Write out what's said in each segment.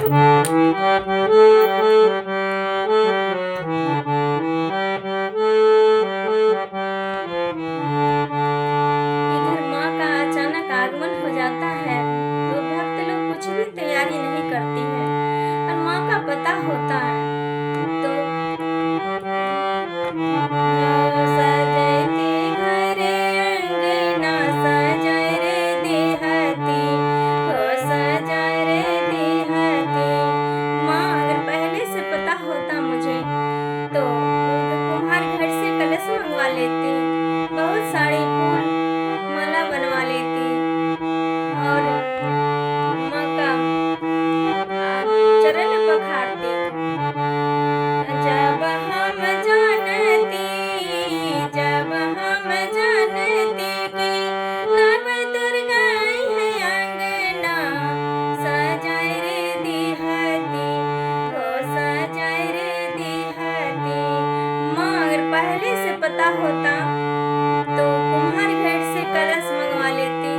इधर माँ का अचानक आगमन हो जाता है तो भक्त लोग कुछ भी तैयारी नहीं करती है और माँ का पता होता है तो जो सजती घरे अंगना सजाए रे देहती हो सजाए रे देहती। माँ अगर पहले से पता होता मुझे तो कुम्हार घर से कलश मंगवा लेती, बहुत सारे फूल माला बनवा लेती और माँ का चरण पखारती। जब हम जानती जब हम जानती कि नव दुर्गा है अंगना सजाए रे देहती हो सजाए रे देहती। माँ अगर पहले से पता होता तो कुम्हार घर से कलश मंगवा लेती,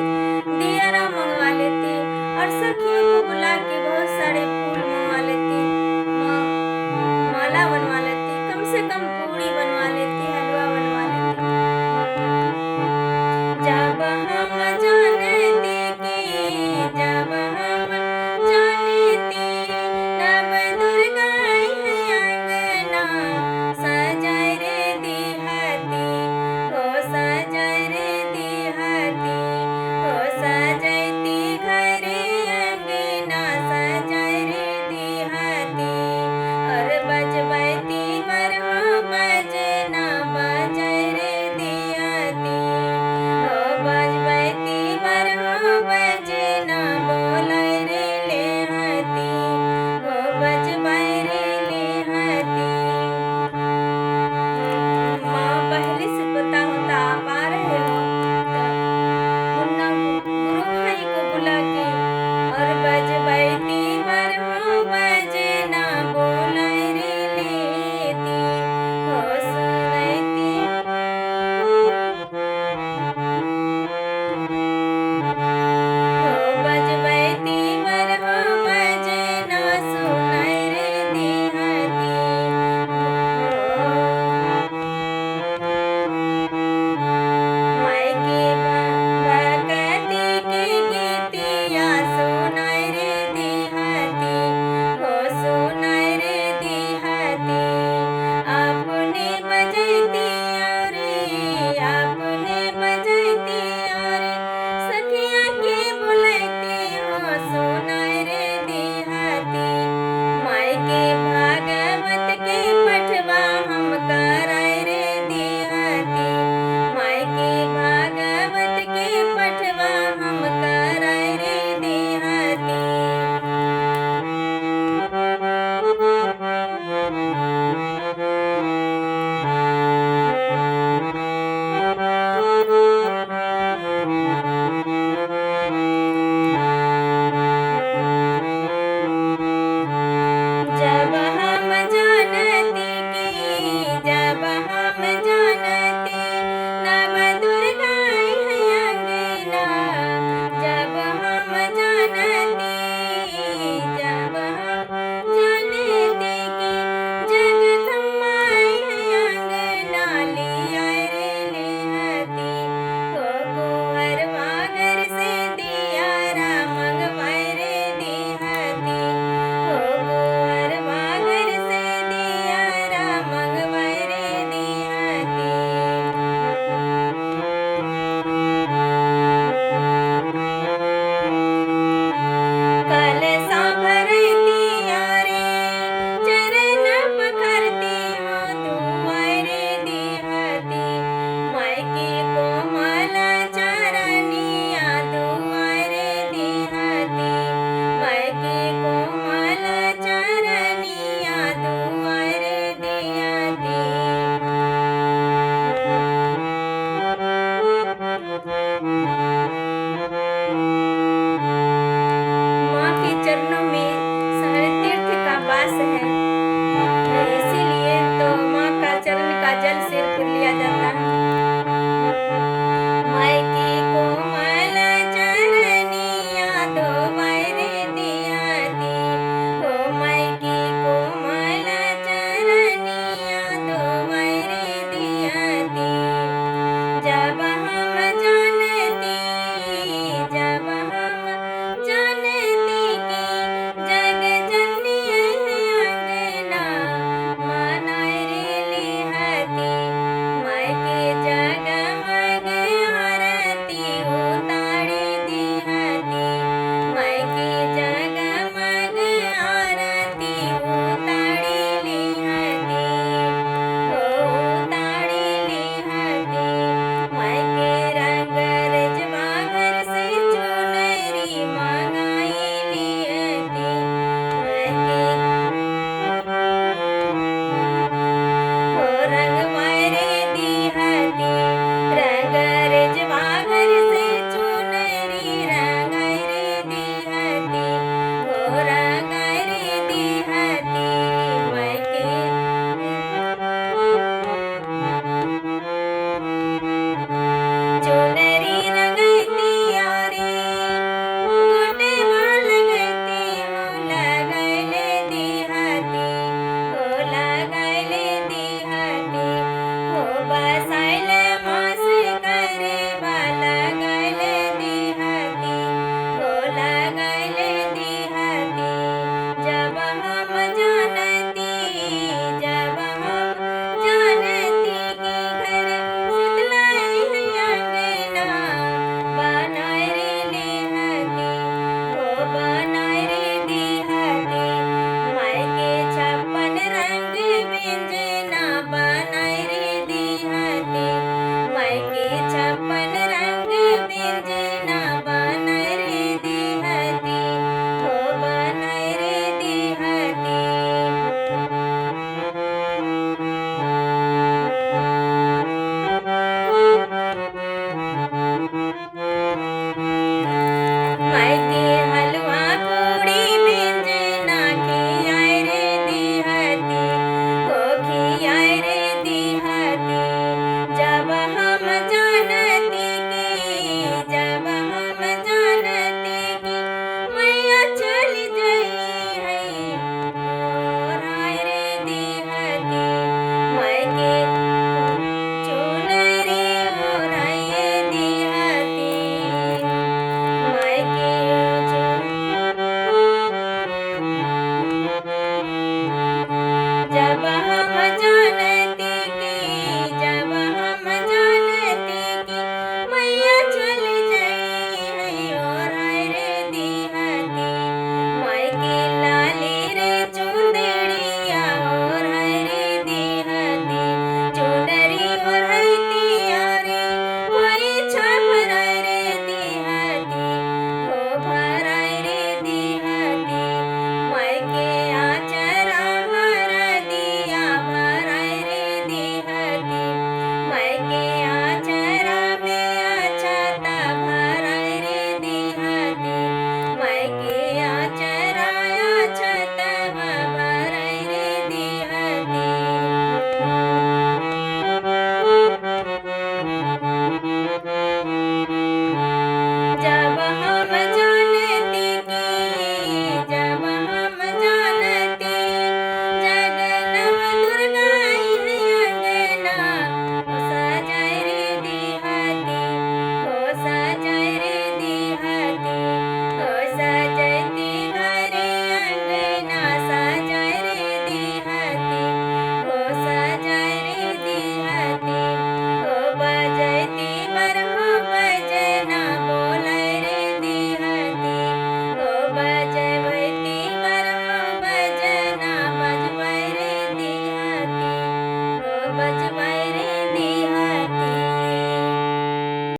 दियारा मंगवा लेती और सखियों को बुला के बहुत सारे